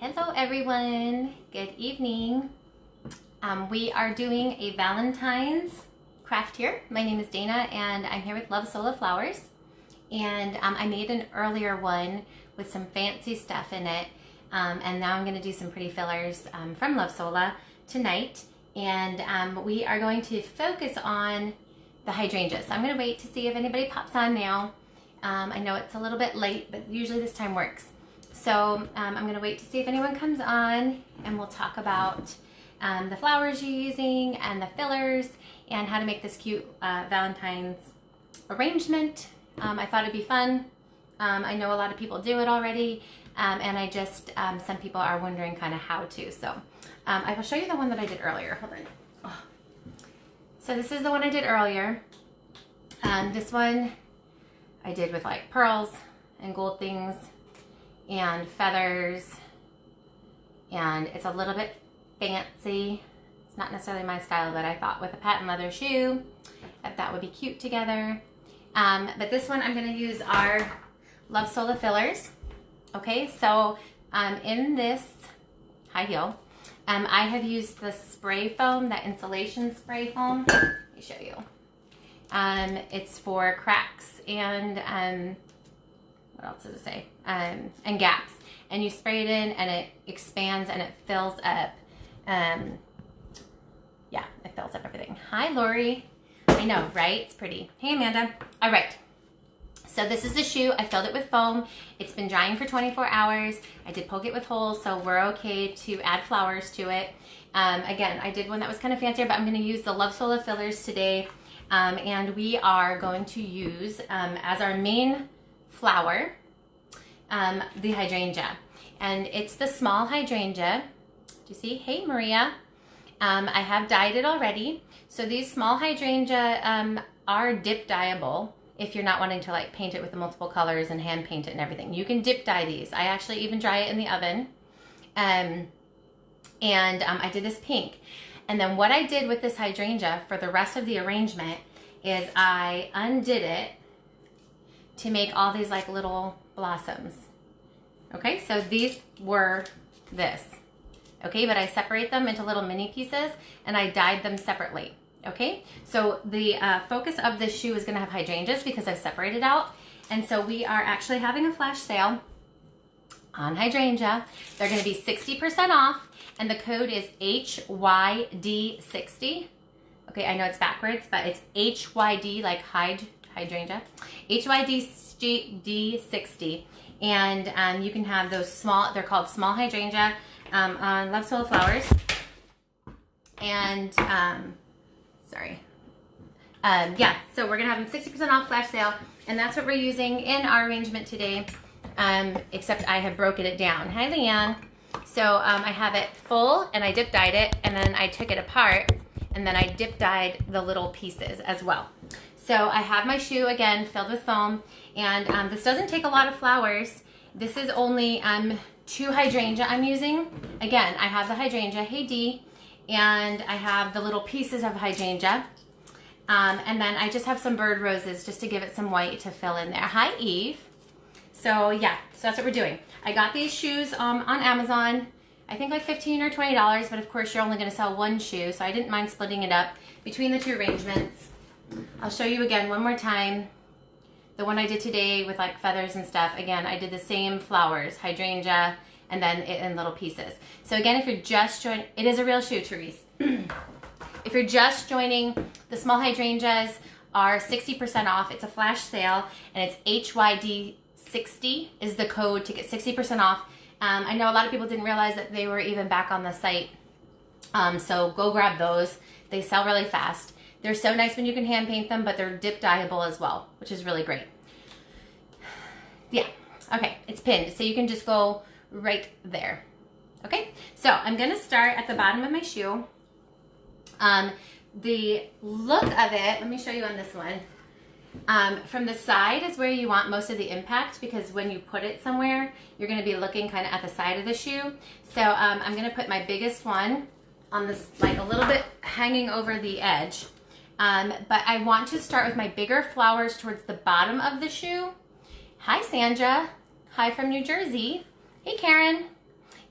Hello everyone, good evening. We are doing a Valentine's craft here. My name is Dana and I'm here with Love Sola Flowers. And I made an earlier one with some fancy stuff in it. And now I'm gonna do some pretty fillers from Love Sola tonight. And we are going to focus on the hydrangeas. So I'm gonna wait to see if anybody pops on now. I know it's a little bit late, but usually this time works. So I'm going to wait to see if anyone comes on and we'll talk about the flowers you're using and the fillers and how to make this cute Valentine's arrangement. I thought it'd be fun. I know a lot of people do it already and I just, some people are wondering kind of how to. So I will show you the one that I did earlier. Hold on. Oh. So this is the one I did earlier. This one I did with like pearls and gold things and feathers, and it's a little bit fancy. It's not necessarily my style, but I thought with a patent leather shoe that would be cute together. But this one I'm going to use our Love Sola fillers. Okay, so in this high heel, I have used the spray foam, that insulation spray foam. Let me show you. It's for cracks and what else does it say? And gaps. And you spray it in and it expands and it fills up. Yeah, it fills up everything. Hi, Lori. I know, right? It's pretty. Hey, Amanda. All right. So this is the shoe. I filled it with foam. It's been drying for 24 hours. I did poke it with holes, so we're okay to add flowers to it. Again, I did one that was kind of fancier, but I'm going to use the Love Sola fillers today. And we are going to use, as our main flower, the hydrangea. And it's the small hydrangea. Do you see? Hey, Maria. I have dyed it already. So these small hydrangea are dip dyeable if you're not wanting to like paint it with the multiple colors and hand paint it and everything. You can dip dye these. I actually even dry it in the oven. I did this pink. And then what I did with this hydrangea for the rest of the arrangement is I undid it to make all these like little blossoms. Okay, so these were this. Okay, but I separate them into little mini pieces and I dyed them separately. Okay, so the focus of this shoe is gonna have hydrangeas because I've separated out. And so we are actually having a flash sale on hydrangea. They're gonna be 60% off and the code is HYD60. Okay, I know it's backwards, but it's HYD, like hydrangea, HYD60. And you can have those small, they're called small hydrangea on Love Sola Flowers. And, yeah, so we're gonna have them 60% off flash sale, and that's what we're using in our arrangement today, except I have broken it down. Hi, Leanne. So I have it full, and I dip dyed it, and then I took it apart, and then I dip dyed the little pieces as well. So I have my shoe again filled with foam, and this doesn't take a lot of flowers. This is only 2 hydrangea I'm using. Again, I have the hydrangea, hey Dee, and I have the little pieces of hydrangea. And then I just have some bird roses just to give it some white to fill in there. Hi Eve. So yeah, so that's what we're doing. I got these shoes on Amazon. I think like $15 or $20, but of course you're only gonna sell one shoe, so I didn't mind splitting it up between the 2 arrangements. I'll show you again one more time. The one I did today with like feathers and stuff, again, I did the same flowers, hydrangea, and then it in little pieces. So again, if you're just joining, it is a real shoe, Therese. If you're just joining, the small hydrangeas are 60% off. It's a flash sale, and it's HYD60 is the code to get 60% off. I know a lot of people didn't realize that they were even back on the site. So go grab those. They sell really fast. They're so nice when you can hand paint them, but they're dip dyeable as well, which is really great. Yeah, okay, it's pinned, so you can just go right there. Okay, so I'm gonna start at the bottom of my shoe. The look of it, let me show you on this one. From the side is where you want most of the impact, because when you put it somewhere, you're gonna be looking kind of at the side of the shoe. So I'm gonna put my biggest one on this, like a little bit hanging over the edge. But I want to start with my bigger flowers towards the bottom of the shoe. Hi, Sandra. Hi from New Jersey. Hey, Karen.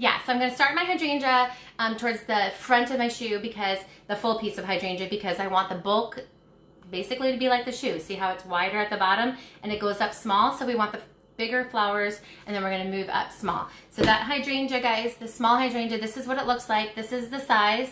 Yeah, so I'm going to start my hydrangea towards the front of my shoe, because the full piece of hydrangea, because I want the bulk basically to be like the shoe. See how it's wider at the bottom and it goes up small? So we want the bigger flowers, and then we're going to move up small. So that hydrangea, guys, the small hydrangea, this is what it looks like. This is the size.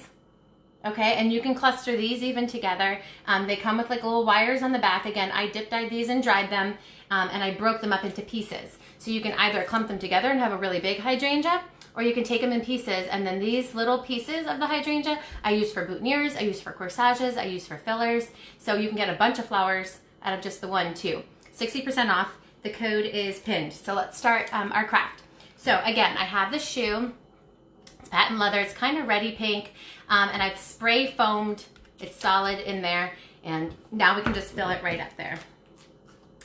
Okay, and you can cluster these even together. They come with like little wires on the back. Again, I dip dyed these and dried them, and I broke them up into pieces. So you can either clump them together and have a really big hydrangea, or you can take them in pieces, and then these little pieces of the hydrangea I use for boutonnieres, I use for corsages, I use for fillers. So you can get a bunch of flowers out of just the one too. 60% off. The code is pinned. So let's start our craft. So again, I have the shoe. It's patent leather. It's kind of reddy pink, and I've spray foamed. It's solid in there, and now we can just fill it right up there.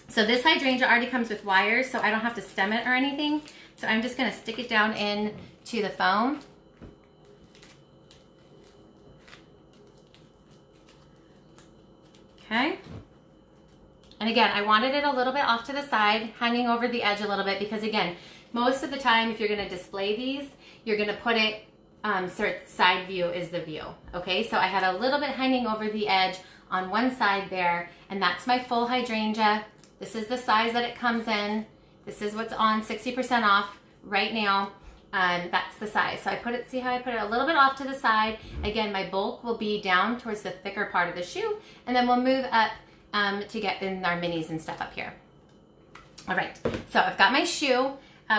So this hydrangea already comes with wires, so I don't have to stem it or anything. So I'm just going to stick it down in to the foam. Okay. And again, I wanted it a little bit off to the side, hanging over the edge a little bit, because again, most of the time, if you're going to display these, you're going to put it so its side view is the view. Okay, so I had a little bit hanging over the edge on one side there, and that's my full hydrangea. This is the size that it comes in. This is what's on 60% off right now. That's the size. So I put it, see how I put it a little bit off to the side. Again, my bulk will be down towards the thicker part of the shoe, and then we'll move up to get in our minis and stuff up here. All right, so I've got my shoe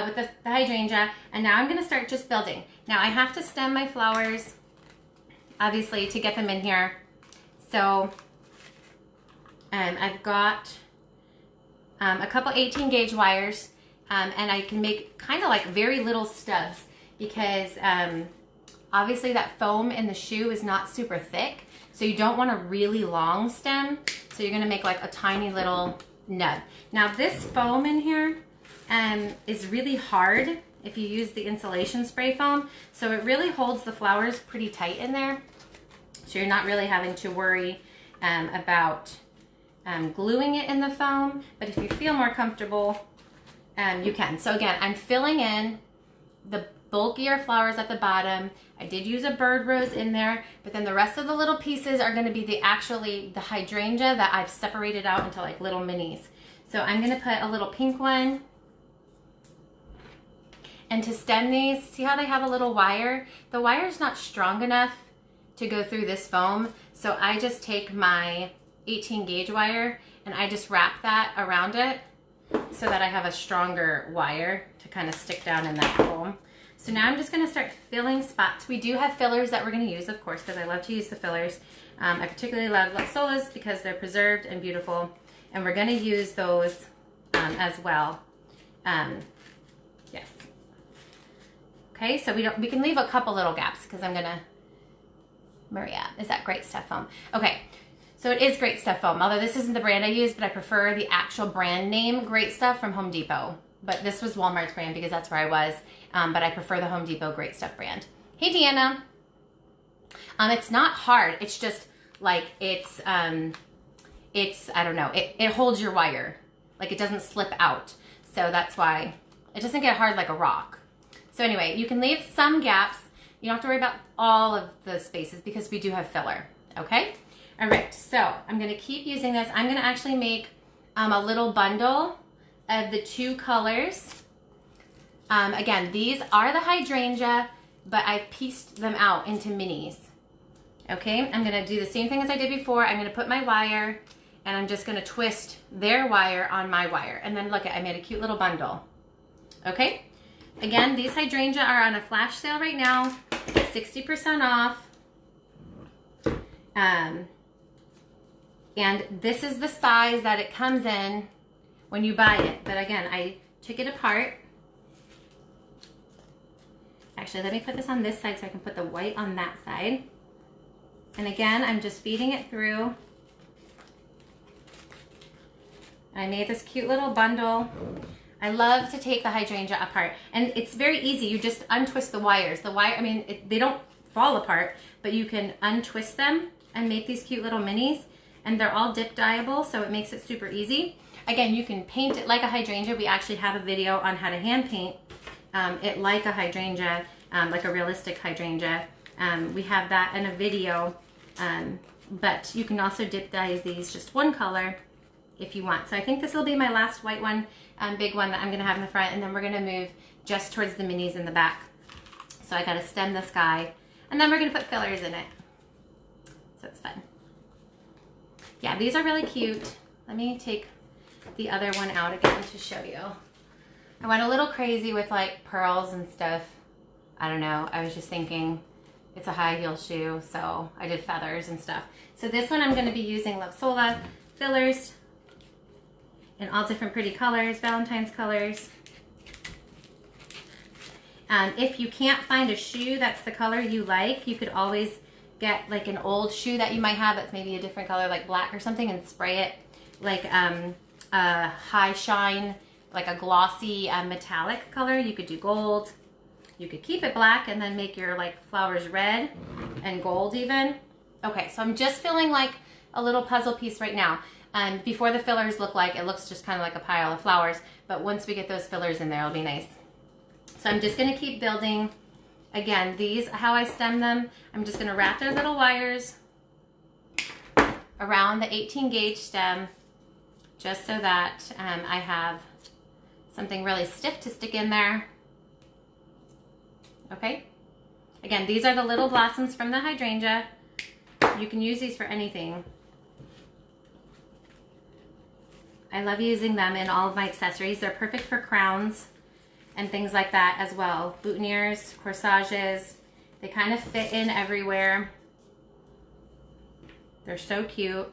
with the hydrangea, and now I'm gonna start just building. Now I have to stem my flowers, obviously, to get them in here. So I've got a couple 18 gauge wires, and I can make kind of like very little stubs, because obviously that foam in the shoe is not super thick, so you don't want a really long stem. So you're gonna make like a tiny little nub. Now this foam in here is really hard if you use the insulation spray foam, so it really holds the flowers pretty tight in there, so you're not really having to worry about gluing it in the foam. But if you feel more comfortable, you can. So again, I'm filling in the bulkier flowers at the bottom. I did use a bird rose in there, but then the rest of the little pieces are going to be the hydrangea that I've separated out into like little minis. So I'm going to put a little pink one. And to stem these, see how they have a little wire? The wire is not strong enough to go through this foam, so I just take my 18 gauge wire and I just wrap that around it so that I have a stronger wire to kind of stick down in that foam. So now I'm just going to start filling spots. We do have fillers that we're going to use, of course, because I love to use the fillers. I particularly love Solas because they're preserved and beautiful, and we're going to use those as well. Yes. Okay, so we can leave a couple little gaps, because I'm going to, Maria, is that Great Stuff Foam? Okay, so it is Great Stuff Foam, although this isn't the brand I use, but I prefer the actual brand name Great Stuff from Home Depot. But this was Walmart's brand because that's where I was, but I prefer the Home Depot Great Stuff brand. Hey, Deanna. It's not hard, it's just like, it's I don't know, it holds your wire. Like, it doesn't slip out. So that's why it doesn't get hard like a rock. So anyway, you can leave some gaps. You don't have to worry about all of the spaces because we do have filler, okay? All right, so I'm gonna keep using this. I'm gonna actually make a little bundle of the two colors. Again, these are the hydrangea, but I've pieced them out into minis. Okay, I'm gonna do the same thing as I did before. I'm gonna put my wire, and I'm just gonna twist their wire on my wire. And then look, I made a cute little bundle. Okay, again, these hydrangea are on a flash sale right now, 60% off. And this is the size that it comes in when you buy it. But again, I took it apart. Actually, let me put this on this side so I can put the white on that side. And again, I'm just feeding it through. I made this cute little bundle. I love to take the hydrangea apart, and it's very easy. You just untwist the wires. The wire, I mean, they don't fall apart, but you can untwist them and make these cute little minis, and they're all dip dyeable, so it makes it super easy. Again, you can paint it like a hydrangea. We actually have a video on how to hand paint it like a hydrangea, like a realistic hydrangea. We have that in a video, but you can also dip dye these just one color if you want. So I think this will be my last white one, big one that I'm gonna have in the front, and then we're gonna move just towards the minis in the back. So I gotta stem this guy, and then we're gonna put fillers in it. So it's fun. Yeah, these are really cute. Let me take the other one out again to show you. I went a little crazy with like pearls and stuff. I don't know, I was just thinking it's a high heel shoe, so I did feathers and stuff. So this one I'm gonna be using Love Sola fillers in all different pretty colors, Valentine's colors. If you can't find a shoe that's the color you like, you could always get like an old shoe that you might have that's maybe a different color, like black or something, and spray it like a high shine, like a glossy metallic color. You could do gold. You could keep it black and then make your like flowers red and gold even. Okay, so I'm just feeling like a little puzzle piece right now. Before the fillers it looks just kind of like a pile of flowers, but once we get those fillers in there, it'll be nice. So I'm just gonna keep building. Again, these, how I stem them, I'm just gonna wrap their little wires around the 18 gauge stem, just so that I have something really stiff to stick in there. Okay? Again, these are the little blossoms from the hydrangea. You can use these for anything. I love using them in all of my accessories. They're perfect for crowns and things like that as well. Boutonnieres, corsages, they kind of fit in everywhere. They're so cute.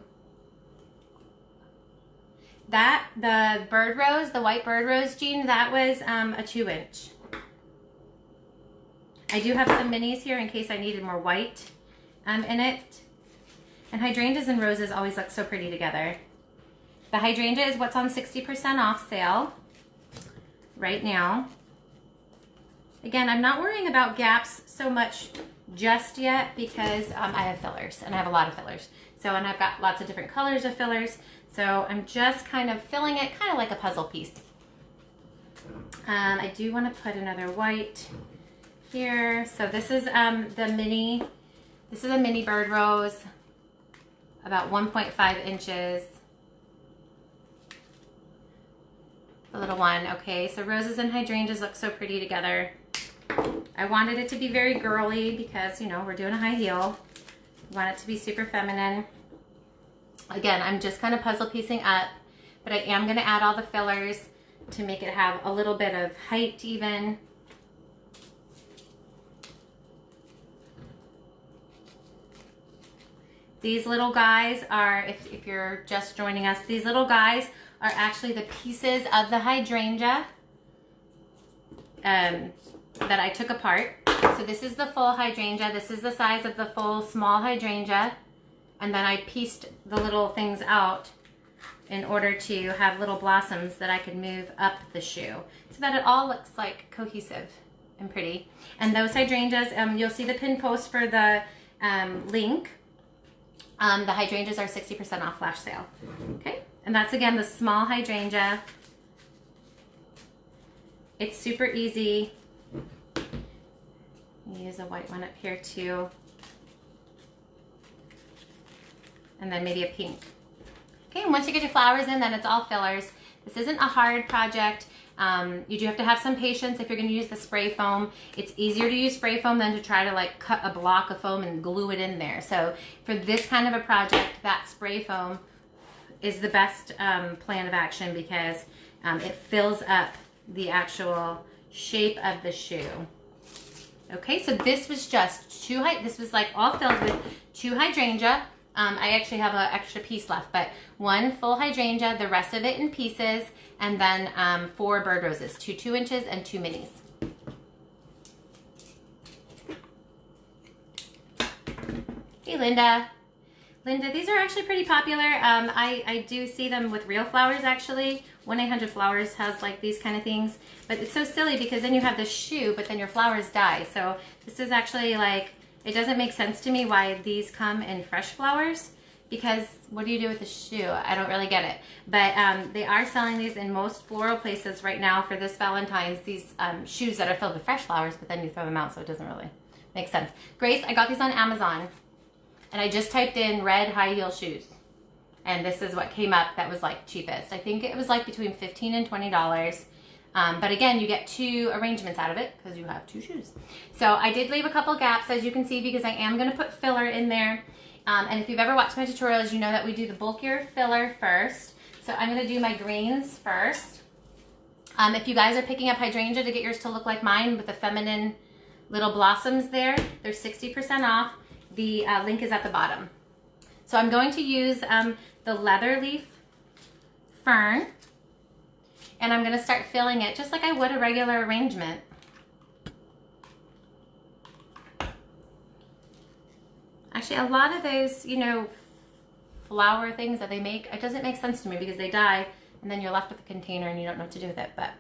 The bird rose, the white bird rose, Jean, that was a 2-inch. I do have some minis here in case I needed more white in it. And hydrangeas and roses always look so pretty together. The hydrangea is what's on 60% off sale right now. Again, I'm not worrying about gaps so much just yet because I have fillers, and I have a lot of fillers. So, and I've got lots of different colors of fillers. So I'm just kind of filling it kind of like a puzzle piece. I do want to put another white here. So this is the mini, this is a mini bird rose, about 1.5 inches. The little one, okay. So roses and hydrangeas look so pretty together. I wanted it to be very girly because, you know, we're doing a high heel. I want it to be super feminine. Again, I'm just kind of puzzle piecing up, but I am going to add all the fillers to make it have a little bit of height even. These little guys are, if you're just joining us, these little guys are actually the pieces of the hydrangea that I took apart. So this is the full hydrangea. This is the size of the full small hydrangea. And then I pieced the little things out in order to have little blossoms that I could move up the shoe so that it all looks like cohesive and pretty. And those hydrangeas, you'll see the pin post for the link. The hydrangeas are 60% off flash sale. Okay, and that's again the small hydrangea. It's super easy. Use a white one up here too. And then maybe a pink. Okay, and once you get your flowers in, then it's all fillers. This isn't a hard project. You do have to have some patience if you're gonna use the spray foam. It's easier to use spray foam than to try to like cut a block of foam and glue it in there. So for this kind of a project, that spray foam is the best plan of action because it fills up the actual shape of the shoe. Okay, so this was just this was like all filled with 2 hydrangea. I actually have an extra piece left, but 1 full hydrangea, the rest of it in pieces, and then 4 bird roses, 2 2 inches and 2 minis. Hey, Linda. Linda, these are actually pretty popular. I do see them with real flowers actually. 1-800-Flowers has like these kind of things, but it's so silly because then you have this shoe, but then your flowers die. So this is actually like, it doesn't make sense to me why these come in fresh flowers because what do you do with the shoe? I don't really get it. But they are selling these in most floral places right now for this Valentine's, these shoes that are filled with fresh flowers, but then you throw them out, so it doesn't really make sense. Grace, I got these on Amazon, and I just typed in red high heel shoes. And this is what came up that was like cheapest. I think it was like between $15 and $20. But again, you get 2 arrangements out of it because you have 2 shoes. So I did leave a couple gaps, as you can see, because I am going to put filler in there. And if you've ever watched my tutorials, you know that we do the bulkier filler first. So I'm going to do my greens first. If you guys are picking up hydrangea to get yours to look like mine with the feminine little blossoms there, they're 60% off. The link is at the bottom. So I'm going to use the leather leaf fern, and I'm going to start filling it just like I would a regular arrangement. Actually, a lot of those, you know, flower things that they make, it doesn't make sense to me because they die and then you're left with a container and you don't know what to do with it. But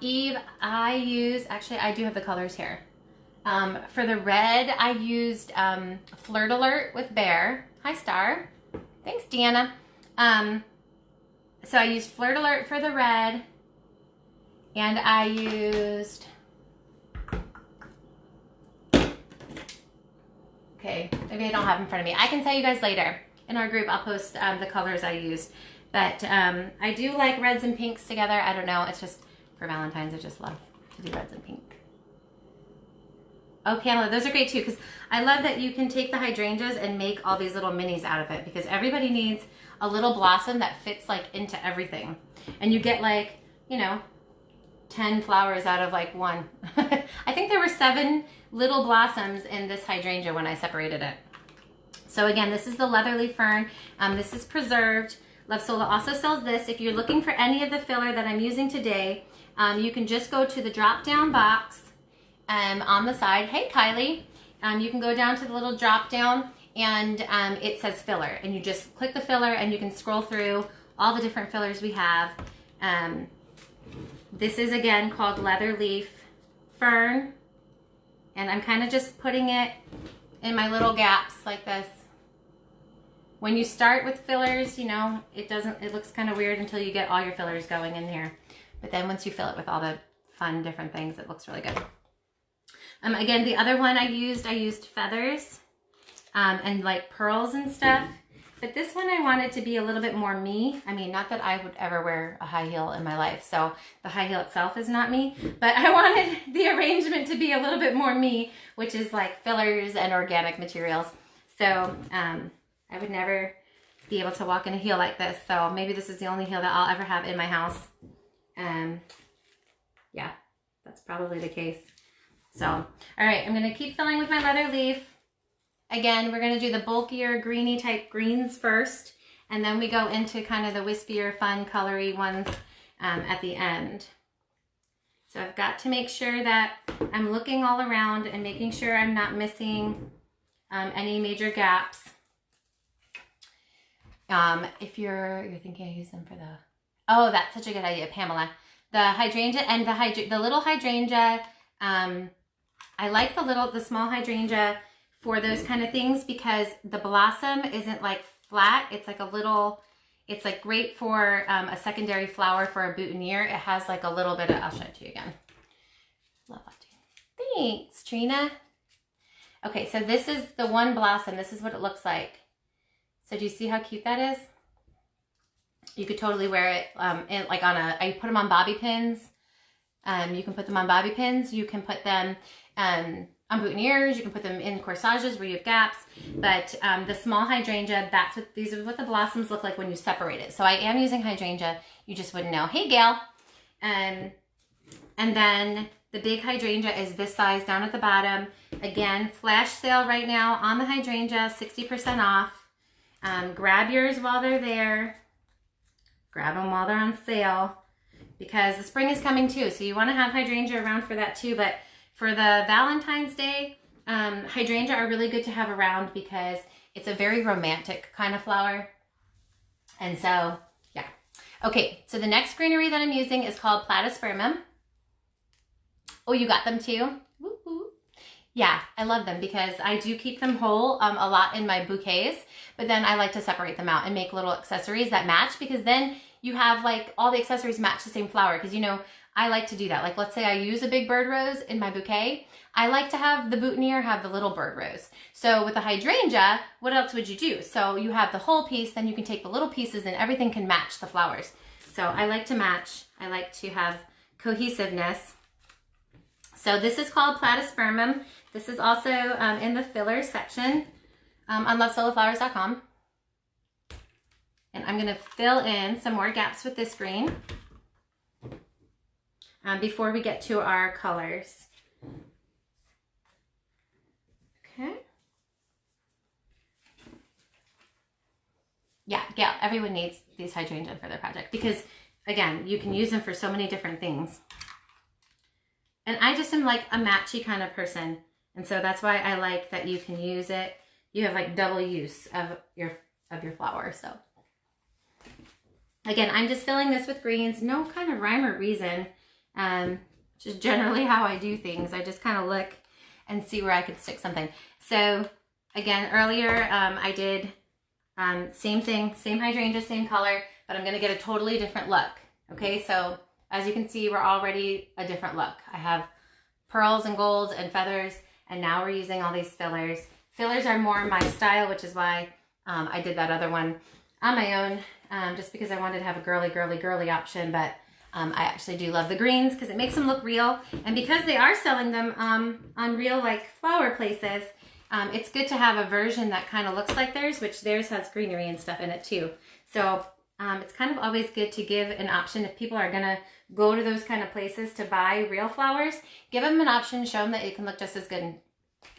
Eve, I do have the colors here. For the red, I used Flirt Alert with Bear. Hi, Star. Thanks, Deanna. So I used Flirt Alert for the red, and I used, okay, maybe I don't have them in front of me. I can tell you guys later. In our group, I'll post the colors I used. But I do like reds and pinks together. I don't know, it's just, for Valentine's, I just love to do reds and pink. Oh, Pamela, those are great too, because I love that you can take the hydrangeas and make all these little minis out of it, because everybody needs a little blossom that fits like into everything. And you get like, you know, 10 flowers out of like 1. I think there were 7 little blossoms in this hydrangea when I separated it. So again, this is the leather leaf fern. This is preserved. Love Sola also sells this. If you're looking for any of the filler that I'm using today, you can just go to the drop down box on the side. Hey, Kylie. You can go down to the little drop down and it says filler, and you just click the filler and you can scroll through all the different fillers we have. This is again called leather leaf fern, and I'm kind of just putting it in my little gaps like this. When you start with fillers, you know, it looks kind of weird until you get all your fillers going in here. But then once you fill it with all the fun different things, it looks really good. Again, the other one I used feathers and like pearls and stuff. But this one I wanted to be a little bit more me. I mean, not that I would ever wear a high heel in my life, so the high heel itself is not me. But I wanted the arrangement to be a little bit more me, which is like fillers and organic materials. So I would never be able to walk in a heel like this. So maybe this is the only heel that I'll ever have in my house. Yeah, that's probably the case. So, all right, I'm gonna keep filling with my leather leaf. Again, we're gonna do the bulkier greeny type greens first, and then we go into kind of the wispier, fun, colory ones at the end. So I've got to make sure that I'm looking all around and making sure I'm not missing any major gaps. If you're thinking I use them for the, oh, that's such a good idea, Pamela. The hydrangea and the little hydrangea, I like the small hydrangea for those kind of things because the blossom isn't like flat. It's like a little, it's like great for a secondary flower for a boutonniere. It has like a little bit of, I'll show it to you again. Love that. Thanks, Trina. Okay, so this is the one blossom. This is what it looks like. So do you see how cute that is? You could totally wear it like on a, I put them on bobby pins. You can put them on bobby pins. You can put them on boutonnieres. You can put them in corsages where you have gaps. But the small hydrangea, these are what the blossoms look like when you separate it. So I am using hydrangea. You just wouldn't know. Hey, Gail. And then the big hydrangea is this size down at the bottom. Again, flash sale right now on the hydrangea, 60% off. Grab yours while they're there. Grab them while they're on sale because the spring is coming too. So you want to have hydrangea around for that too. But for the Valentine's Day, hydrangea are really good to have around because it's a very romantic kind of flower. And so, yeah. Okay, so the next greenery that I'm using is called Platyspermum. Oh, you got them too? Woo-hoo. Yeah, I love them because I do keep them whole a lot in my bouquets, but then I like to separate them out and make little accessories that match, because then you have like all the accessories match the same flower. Because, you know, I like to do that. Like, let's say I use a big bird rose in my bouquet. I like to have the boutonniere have the little bird rose. So with a hydrangea, what else would you do? So you have the whole piece, then you can take the little pieces and everything can match the flowers. So I like to match. I like to have cohesiveness. So this is called platyspermum. This is also in the filler section on lovesoloflowers.com. And I'm gonna fill in some more gaps with this green before we get to our colors. Okay. Yeah, everyone needs these hydrangea for their project because, again, you can use them for so many different things. And I just am like a matchy kind of person. And so that's why I like that you can use it. You have like double use of your flower. So again, I'm just filling this with greens. No kind of rhyme or reason. Just generally how I do things. I just kind of look and see where I could stick something. So again, earlier I did same thing, same hydrangea, same color, but I'm gonna get a totally different look. Okay, so as you can see, we're already a different look. I have pearls and golds and feathers, and now we're using all these fillers. Fillers are more my style, which is why I did that other one on my own, just because I wanted to have a girly, girly, girly option, but I actually do love the greens because it makes them look real. And because they are selling them on real like flower places, it's good to have a version that kind of looks like theirs, which theirs has greenery and stuff in it too. So it's kind of always good to give an option if people are gonna go to those kind of places to buy real flowers. Give them an option, show them that it can look just as good in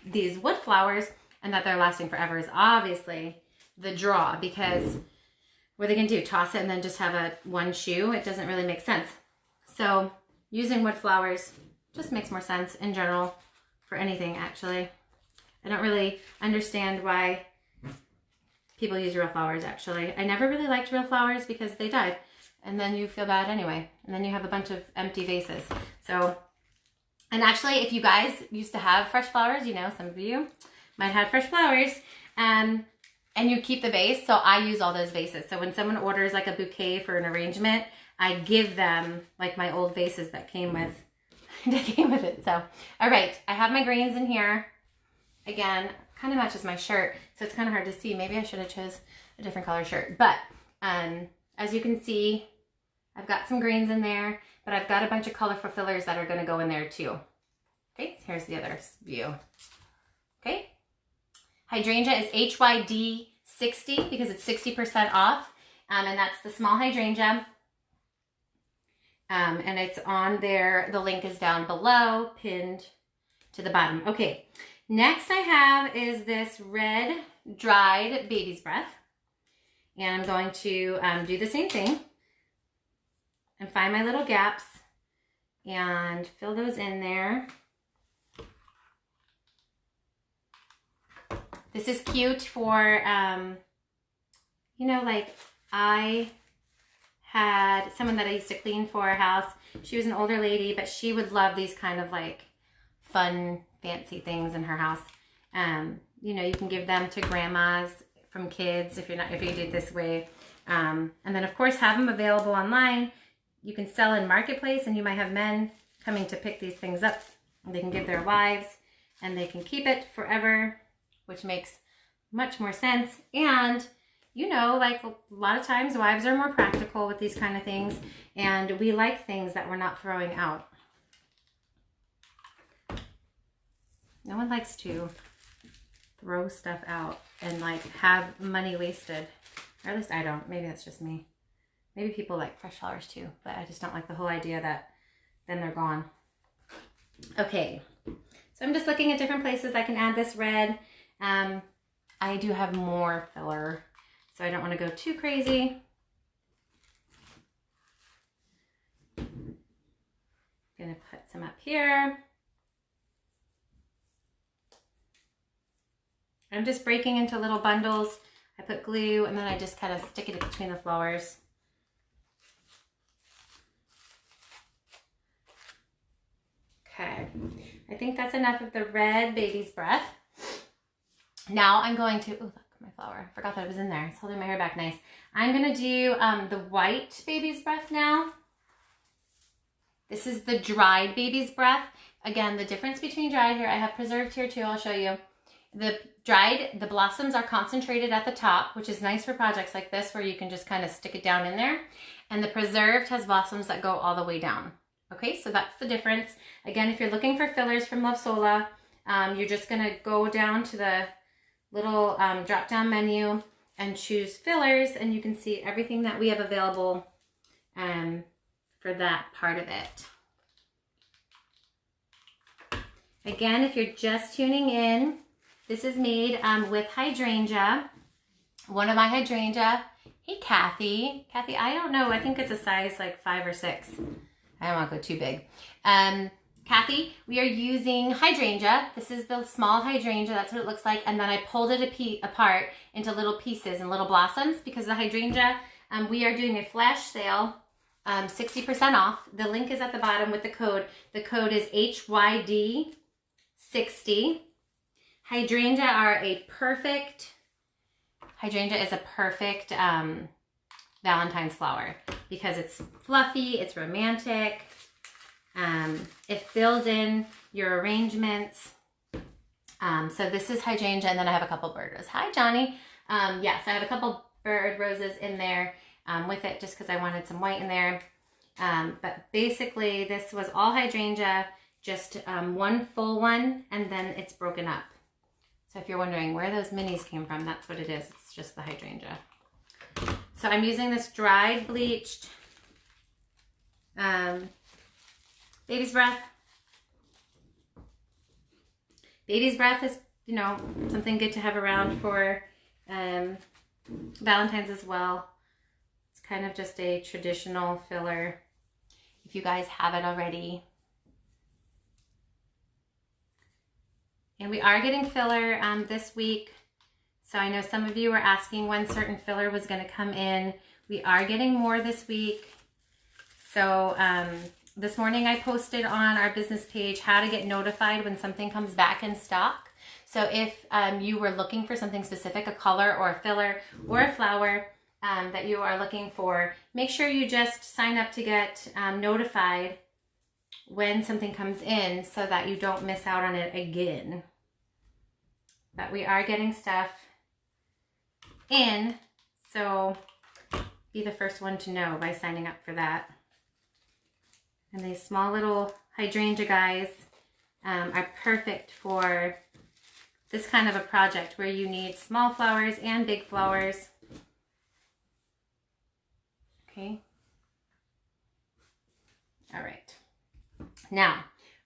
these wood flowers and that they're lasting forever is obviously the draw, because what are they gonna do? Toss it and then just have one shoe? It doesn't really make sense. So using wood flowers just makes more sense in general for anything, actually. I don't really understand why people use real flowers, actually. I never really liked real flowers because they died. And then you feel bad anyway. And then you have a bunch of empty vases. So, and actually, if you guys used to have fresh flowers, you know, some of you might have fresh flowers, and you keep the vase. So I use all those vases. So when someone orders like a bouquet for an arrangement, I give them like my old vases that came with, it. So, all right, I have my greens in here. Again, kind of matches my shirt, so it's kind of hard to see. Maybe I should have chose a different color shirt. But as you can see, I've got some greens in there, but I've got a bunch of colorful fillers that are going to go in there too. Okay, here's the other view. Okay, hydrangea is HYD 60 because it's 60% off, and that's the small hydrangea. And it's on there. The link is down below, pinned to the bottom. Okay. Next I have is this red dried baby's breath, and I'm going to do the same thing and find my little gaps and fill those in there. This is cute for, you know, like I had someone that I used to clean for a house. She was an older lady, but she would love these kind of like fun, fancy things in her house. You know, you can give them to grandmas from kids if you did it this way. And then of course have them available online. You can sell in Marketplace, and you might have men coming to pick these things up. They can give their wives and they can keep it forever, which makes much more sense. And you know, like a lot of times wives are more practical with these kind of things, and we like things that we're not throwing out. No one likes to throw stuff out and like have money wasted. Or at least I don't. Maybe that's just me. Maybe people like fresh flowers too, but I just don't like the whole idea that then they're gone. Okay, so I'm just looking at different places I can add this red. I do have more filler, so I don't want to go too crazy. Gonna put some up here. I'm just breaking into little bundles. I put glue and then I just kind of stick it between the flowers. Okay, I think that's enough of the red baby's breath. Now I'm going to, oh, look, my flower. I forgot that it was in there. It's holding my hair back nice. I'm going to do the white baby's breath now. This is the dried baby's breath. Again, the difference between dried here, I have preserved here too, I'll show you. The dried, the blossoms are concentrated at the top, which is nice for projects like this where you can just kind of stick it down in there. And the preserved has blossoms that go all the way down. Okay, so that's the difference. Again, if you're looking for fillers from Love Sola, you're just gonna go down to the little drop-down menu and choose fillers, and you can see everything that we have available for that part of it. Again, if you're just tuning in, this is made with hydrangea. One of my hydrangea. Hey, Kathy. Kathy, I don't know. I think it's a size like 5 or 6. I don't want to go too big. Kathy, we are using hydrangea. This is the small hydrangea. That's what it looks like. And then I pulled it apart into little pieces and little blossoms because the hydrangea, we are doing a flash sale, 60% off. The link is at the bottom with the code. The code is HYD60. Hydrangea is a perfect Valentine's flower because it's fluffy, it's romantic, it fills in your arrangements. So this is hydrangea, and then I have a couple bird roses. Hi, Johnny. Yes, I have a couple bird roses in there with it just because I wanted some white in there. But basically, this was all hydrangea, just one full one, and then it's broken up. So if you're wondering where those minis came from, that's what it is. It's just the hydrangea. So I'm using this dried, bleached baby's breath. Baby's breath is, you know, something good to have around for Valentine's as well. It's kind of just a traditional filler if you guys have it already. And we are getting filler this week. So I know some of you were asking when certain filler was going to come in. We are getting more this week. So this morning I posted on our business page how to get notified when something comes back in stock. So if you were looking for something specific, a color or a filler or a flower that you are looking for, make sure you just sign up to get notified when something comes in so that you don't miss out on it again. But we are getting stuff in, so be the first one to know by signing up for that. And these small little hydrangea guys are perfect for this kind of a project where you need small flowers and big flowers. Okay. All right. Now,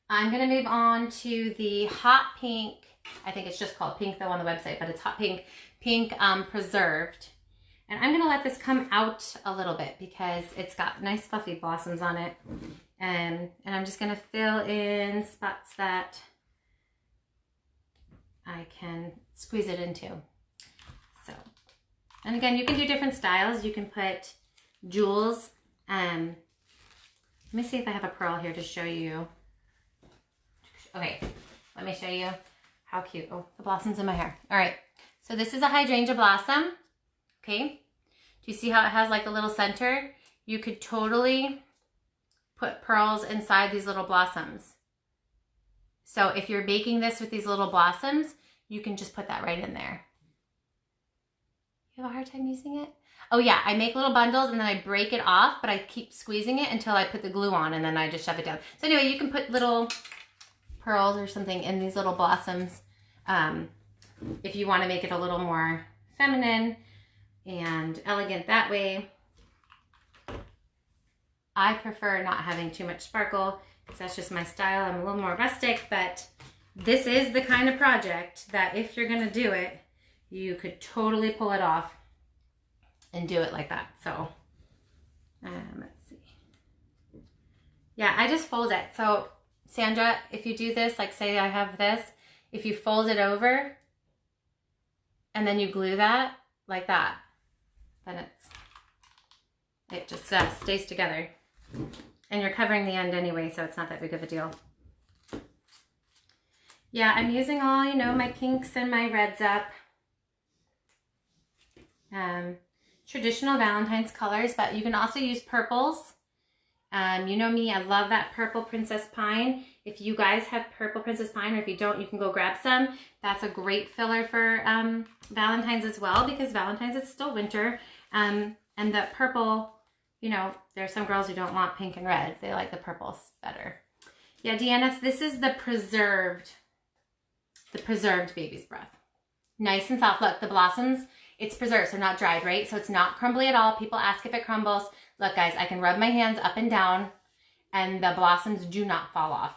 I'm going to move on to the hot pink. I think it's just called pink though on the website, but it's hot pink preserved. And I'm going to let this come out a little bit because it's got nice fluffy blossoms on it. And I'm just going to fill in spots that I can squeeze it into. So, and again, you can do different styles. You can put jewels. Let me see if I have a pearl here to show you. Okay, let me show you how cute. Oh, the blossom's in my hair. All right, so this is a hydrangea blossom. Okay, do you see how it has like a little center? You could totally put pearls inside these little blossoms. So if you're baking this with these little blossoms, you can just put that right in there. You have a hard time using it? Oh yeah, I make little bundles and then I break it off, but I keep squeezing it until I put the glue on and then I just shove it down. So anyway, you can put little pearls or something in these little blossoms if you want to make it a little more feminine and elegant that way. I prefer not having too much sparkle because that's just my style. I'm a little more rustic, but this is the kind of project that if you're going to do it, you could totally pull it off and do it like that. So let's see. Yeah, I just fold it. So Sandra, if you do this, like say I have this, if you fold it over and then you glue that like that, then it just stays together. And you're covering the end anyway, so it's not that big of a deal. Yeah, I'm using all, you know, my pinks and my reds up. Traditional Valentine's colors, but you can also use purples. You know me, I love that purple Princess Pine. If you guys have purple Princess Pine, or if you don't, you can go grab some. That's a great filler for Valentine's as well, because Valentine's, it's still winter. And the purple, you know, there's some girls who don't want pink and red. They like the purples better. Yeah, Deanna, this is the preserved baby's breath. Nice and soft. Look, the blossoms, it's preserved, so not dried, right? So it's not crumbly at all. People ask if it crumbles. Look, guys, I can rub my hands up and down, and the blossoms do not fall off.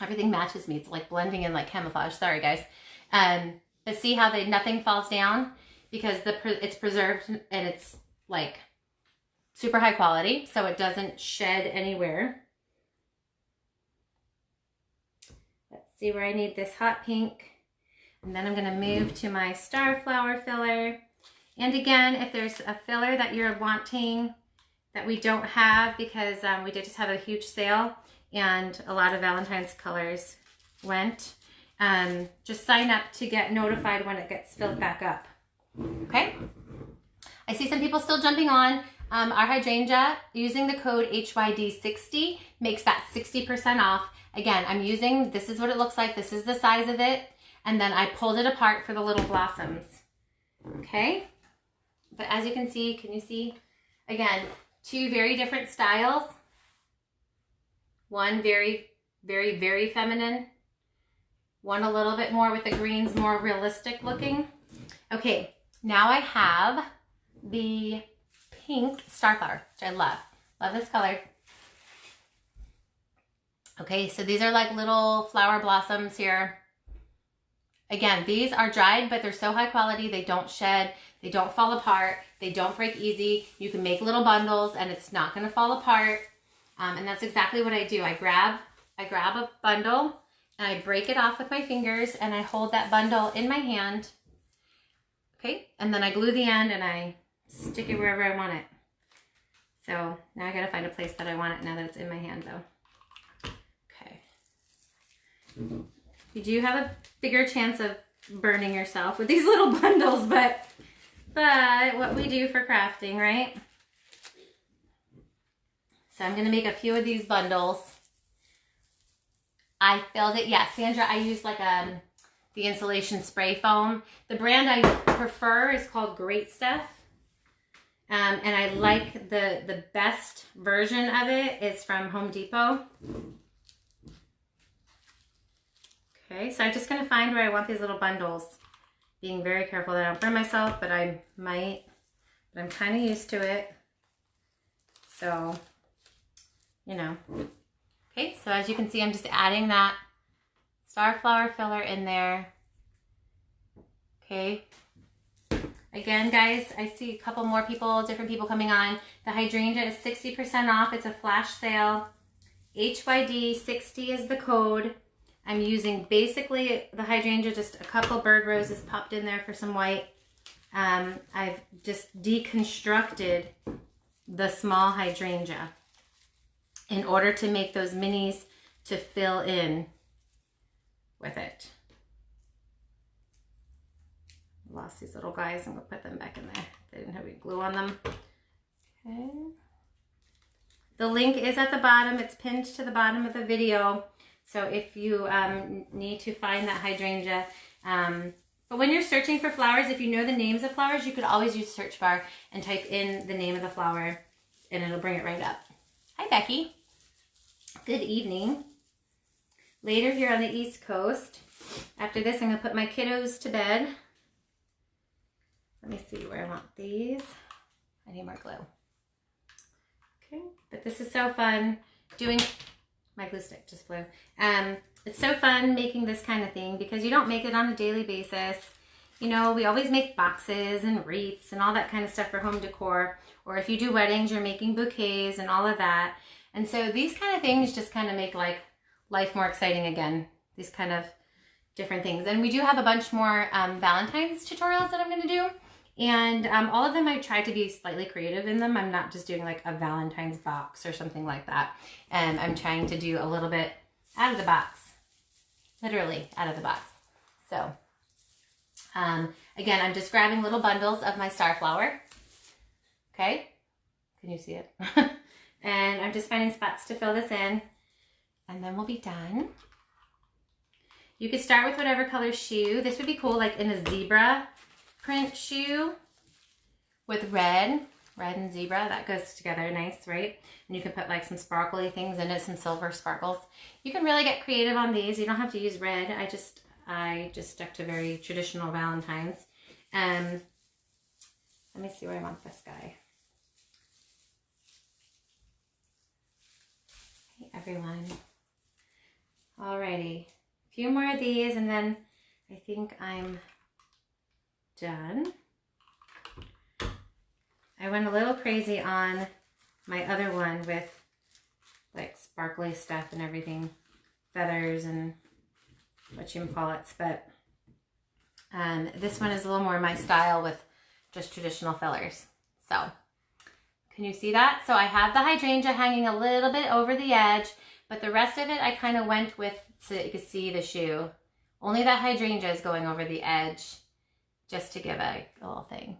Everything matches me. It's like blending in like camouflage. Sorry, guys. But see how nothing falls down? Because it's preserved and it's like super high quality, so it doesn't shed anywhere. Let's see where I need this hot pink. And then I'm going to move to my star flower filler. And again, if there's a filler that you're wanting that we don't have, because we did just have a huge sale and a lot of Valentine's colors went, just sign up to get notified when it gets filled back up. Okay? I see some people still jumping on. Our hydrangea, using the code HYD60 makes that 60% off. Again, I'm using, this is what it looks like. This is the size of it. And then I pulled it apart for the little blossoms. Okay? But as you can see, can you see? Again, two very different styles. One very, very, very feminine. One a little bit more with the greens, more realistic looking. Okay, now I have the pink starflower, which I love. Love this color. Okay, so these are like little flower blossoms here. Again, these are dried, but they're so high quality, they don't shed, they don't fall apart, they don't break easy. You can make little bundles and it's not gonna fall apart. And that's exactly what I do. I grab a bundle and I break it off with my fingers and I hold that bundle in my hand. Okay, and then I glue the end and I stick it wherever I want it. So now I gotta find a place that I want it now that it's in my hand though. Okay. You do have a bigger chance of burning yourself with these little bundles, but what we do for crafting, right? So I'm gonna make a few of these bundles. I filled it, yeah, Sandra, I used like the insulation spray foam. The brand I prefer is called Great Stuff. And I like the best version of it is from Home Depot. Okay, so I'm just gonna find where I want these little bundles. Being very careful that I don't burn myself, but I might. But I'm kind of used to it. So, you know. Okay, so as you can see, I'm just adding that starflower filler in there. Okay. Again, guys, I see a couple more people, different people coming on. The hydrangea is 60% off. It's a flash sale. HYD60 is the code. I'm using basically the hydrangea, just a couple bird roses popped in there for some white. I've just deconstructed the small hydrangea in order to make those minis to fill in with it. Lost these little guys. I'm gonna put them back in there. They didn't have any glue on them. Okay. The link is at the bottom. It's pinned to the bottom of the video. So if you need to find that hydrangea, but when you're searching for flowers, if you know the names of flowers, you could always use search bar and type in the name of the flower and it'll bring it right up. Hi, Becky. Good evening. Later here on the East Coast, after this, I'm gonna put my kiddos to bed. Let me see where I want these. I need more glue. Okay, but this is so fun doing, my glue stick just flew. It's so fun making this kind of thing because you don't make it on a daily basis. You know, we always make boxes and wreaths and all that kind of stuff for home decor. Or if you do weddings, you're making bouquets and all of that. And so these kind of things just kind of make like life more exciting again. These kind of different things. And we do have a bunch more Valentine's tutorials that I'm going to do. And all of them, I try to be slightly creative in them. I'm not just doing like a Valentine's box or something like that. And I'm trying to do a little bit out of the box. literally out of the box. So, again, I'm just grabbing little bundles of my star flower. Okay, can you see it? And I'm just finding spots to fill this in, and then we'll be done. You could start with whatever color shoe. This would be cool, like in a zebra print shoe with red and zebra. That goes together nice, right? And you can put like some sparkly things in it, some silver sparkles. You can really get creative on these. You don't have to use red. I just stuck to very traditional Valentine's. Let me see where I want this guy. Hey, everyone. Alrighty. A few more of these, and then I think I'm done. I went a little crazy on my other one with like sparkly stuff and everything, feathers and what you call it, but this one is a little more my style with just traditional fillers. So can you see that? So I have the hydrangea hanging a little bit over the edge, but the rest of it I kind of went with so that you could see the shoe. Only that hydrangea is going over the edge just to give a little thing.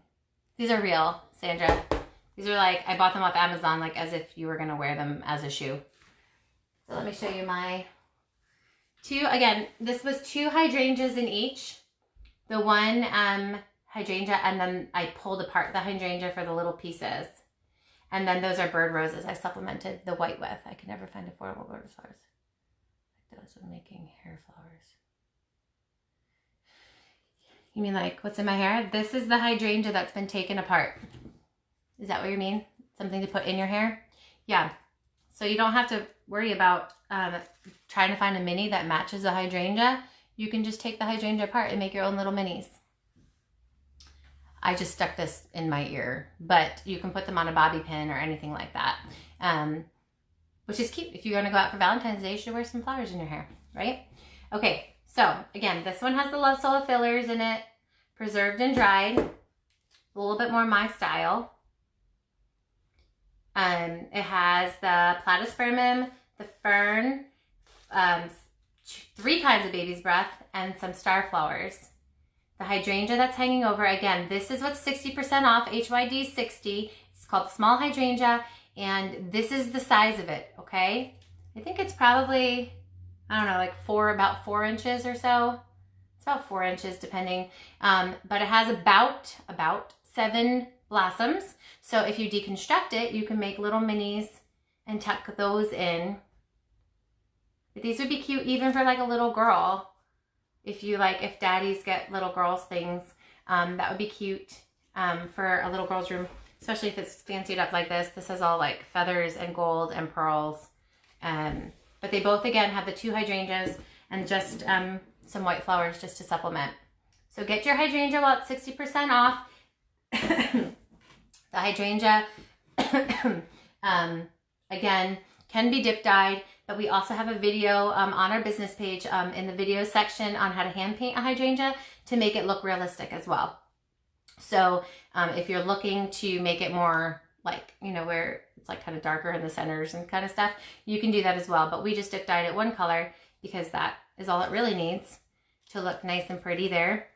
These are real, Sandra. These are like, I bought them off Amazon, like as if you were gonna wear them as a shoe. So let me show you my two. Again, this was 2 hydrangeas in each. The one hydrangea, and then I pulled apart the hydrangea for the little pieces. And then those are bird roses I supplemented the white with. I can never find affordable bird flowers like those when making hair flowers. You mean like what's in my hair? This is the hydrangea that's been taken apart. Is that what you mean? Something to put in your hair? Yeah. So you don't have to worry about trying to find a mini that matches the hydrangea. You can just take the hydrangea apart and make your own little minis. I just stuck this in my ear, but you can put them on a bobby pin or anything like that, which is cute. If you're going to go out for Valentine's Day, you should wear some flowers in your hair, right? Okay, so again, this one has the Love Sola fillers in it, preserved and dried, a little bit more my style. It has the platyspermum, the fern, 3 kinds of baby's breath, and some star flowers. The hydrangea that's hanging over, again, this is what's 60% off, HYD 60. It's called small hydrangea, and this is the size of it, okay? I think it's probably, I don't know, like about 4 inches or so. It's about 4 inches depending, but it has about 7 blossoms. So if you deconstruct it, you can make little minis and tuck those in. But these would be cute even for like a little girl. If daddies get little girls things, that would be cute for a little girl's room, especially if it's fancied up like this. This has all like feathers and gold and pearls. But they both, again, have the 2 hydrangeas and just some white flowers just to supplement. So get your hydrangea while it's 60% off. The hydrangea, again, can be dip dyed, but we also have a video on our business page in the video section on how to hand paint a hydrangea to make it look realistic as well. So if you're looking to make it more like, you know, where it's like kind of darker in the centers and kind of stuff, you can do that as well. But we just dip dyed it one color because that is all it really needs to look nice and pretty there.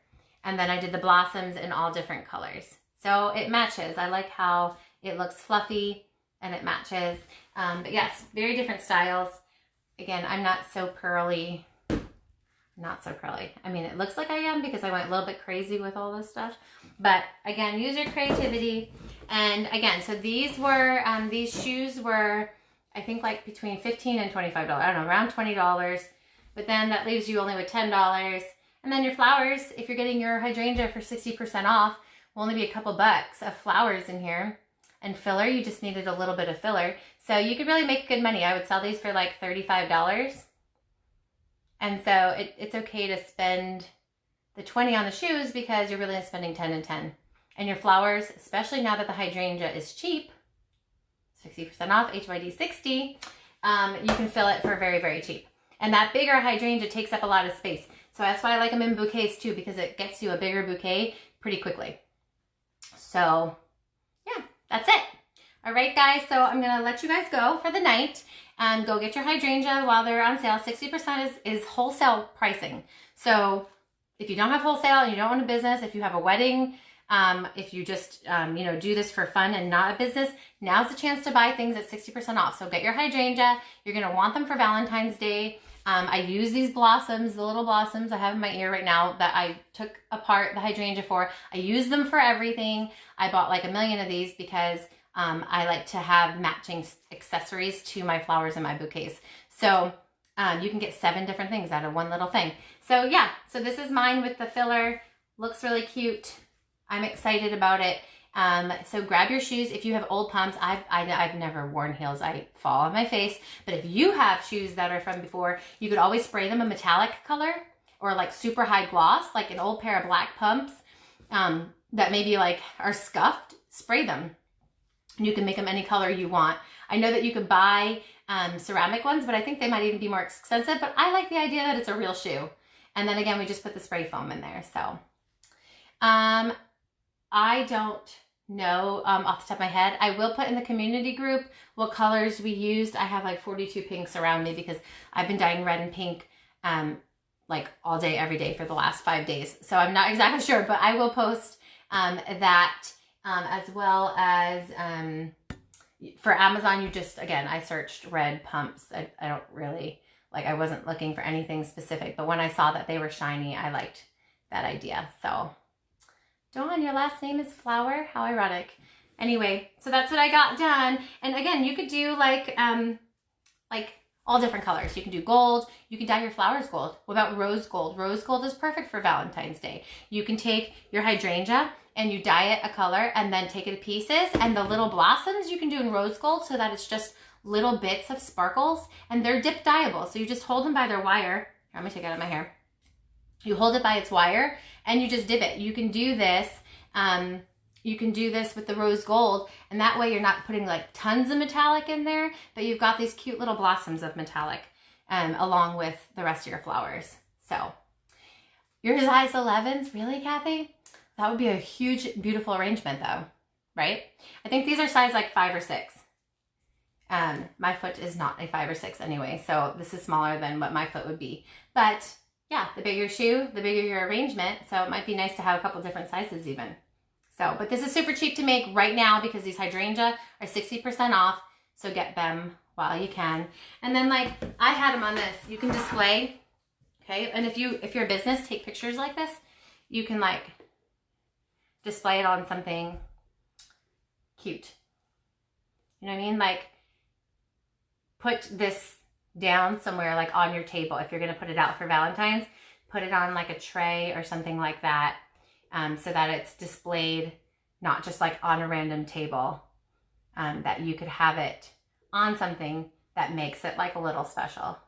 And then I did the blossoms in all different colors. So it matches. I like how it looks fluffy and it matches. But yes, very different styles. Again, I'm not so pearly. Not so curly. I mean, it looks like I am because I went a little bit crazy with all this stuff. But again, use your creativity. And again, so these were, these shoes were, I think like between $15 and $25. I don't know, around $20. But then that leaves you only with $10. And then your flowers, if you're getting your hydrangea for 60% off, will only be a couple bucks of flowers in here. And filler, you just needed a little bit of filler. So you could really make good money. I would sell these for like $35. And so it's okay to spend the 20 on the shoes because you're really spending 10 and 10. And your flowers, especially now that the hydrangea is cheap, 60% off, HYD 60, you can fill it for very, very cheap. And that bigger hydrangea takes up a lot of space. So that's why I like them in bouquets too, because it gets you a bigger bouquet pretty quickly. So yeah, that's it. All right, guys, so I'm gonna let you guys go for the night. go get your hydrangea while they're on sale. 60% is wholesale pricing. So if you don't have wholesale and you don't own a business, if you have a wedding, if you just, do this for fun and not a business, now's the chance to buy things at 60% off. So get your hydrangea. You're going to want them for Valentine's Day. I use these blossoms, the little blossoms I have in my ear right now that I took apart the hydrangea for. I use them for everything. I bought like 1 million of these because I like to have matching accessories to my flowers in my bouquets. So you can get 7 different things out of one little thing. So yeah, so this is mine with the filler. Looks really cute. I'm excited about it. So grab your shoes. If you have old pumps, I've never worn heels. I fall on my face. But if you have shoes that are from before, you could always spray them a metallic color or like super high gloss, like an old pair of black pumps that maybe like are scuffed. Spray them. You can make them any color you want. I know that you could buy ceramic ones, but I think they might even be more expensive. But I like the idea that it's a real shoe. And then again, we just put the spray foam in there. So I don't know off the top of my head. I will put in the community group what colors we used. I have like 42 pinks around me because I've been dyeing red and pink like all day, every day for the last 5 days. So I'm not exactly sure, but I will post that as well as for Amazon. You just, again, I searched red pumps. I don't really, I wasn't looking for anything specific, but when I saw that they were shiny, I liked that idea. So Dawn, your last name is Flower? How ironic. Anyway, so that's what I got done. And again, you could do like all different colors. You can do gold. You can dye your flowers gold. What about rose gold? Rose gold is perfect for Valentine's Day. You can take your hydrangea and you dye it a color and then take it to pieces. And the little blossoms you can do in rose gold so that it's just little bits of sparkles. And they're dip dyeable. So you just hold them by their wire. Here, let me take it out of my hair. You hold it by its wire and you just dip it. You can do this. You can do this with the rose gold, and that way you're not putting like tons of metallic in there, but you've got these cute little blossoms of metallic along with the rest of your flowers. So your size 11s, really, Kathy? That would be a huge, beautiful arrangement though, right? I think these are size like 5 or 6. My foot is not a 5 or 6 anyway, so this is smaller than what my foot would be. But yeah, the bigger your shoe, the bigger your arrangement. So it might be nice to have a couple different sizes even. So, but this is super cheap to make right now because these hydrangea are 60% off. So get them while you can. And then like I had them on this, you can display, okay? And if you're a business, take pictures like this. You can like display it on something cute. You know what I mean? Like put this down somewhere like on your table. If you're going to put it out for Valentine's, put it on like a tray or something like that. So that it's displayed not just like on a random table, that you could have it on something that makes it like a little special.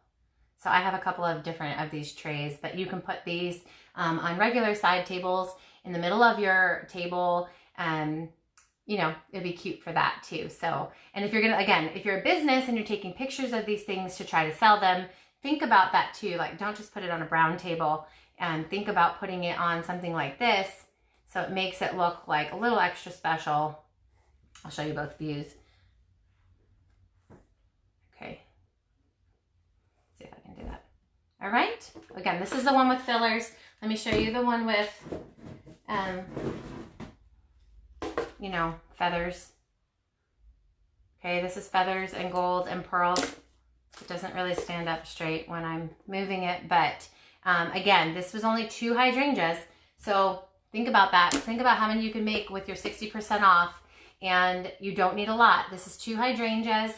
So I have a couple of different of these trays, but you can put these on regular side tables in the middle of your table. You know, it'd be cute for that too. So, and if you're gonna, again, if you're a business and you're taking pictures of these things to try to sell them, think about that too. Like, don't just put it on a brown table, and think about putting it on something like this so it makes it look like a little extra special. I'll show you both views. Okay. Let's see if I can do that. All right. Again, this is the one with fillers. Let me show you the one with, you know, feathers. Okay, this is feathers and gold and pearls. It doesn't really stand up straight when I'm moving it, but again, this was only 2 hydrangeas, so think about that. Think about how many you can make with your 60% off, and you don't need a lot. This is 2 hydrangeas.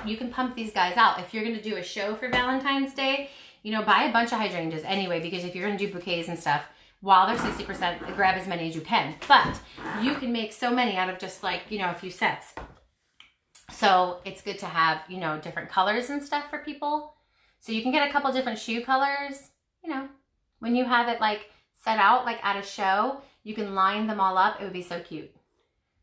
You can pump these guys out. If you're going to do a show for Valentine's Day, you know, buy a bunch of hydrangeas anyway, because if you're going to do bouquets and stuff, while they're 60%, grab as many as you can. But you can make so many out of just like, you know, a few sets. So it's good to have, you know, different colors and stuff for people. So you can get a couple different shoe colors, you know, when you have it like set out, like at a show, you can line them all up. It would be so cute.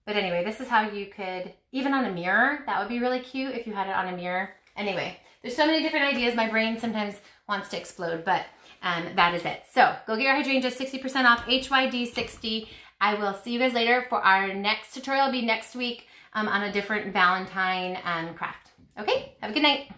But anyway, this is how you could, even on a mirror, that would be really cute if you had it on a mirror. Anyway, there's so many different ideas. My brain sometimes wants to explode, but that is it. So go get your hydrangeas 60% off, HYD 60. I will see you guys later for our next tutorial. It'll be next week on a different Valentine craft. Okay, have a good night.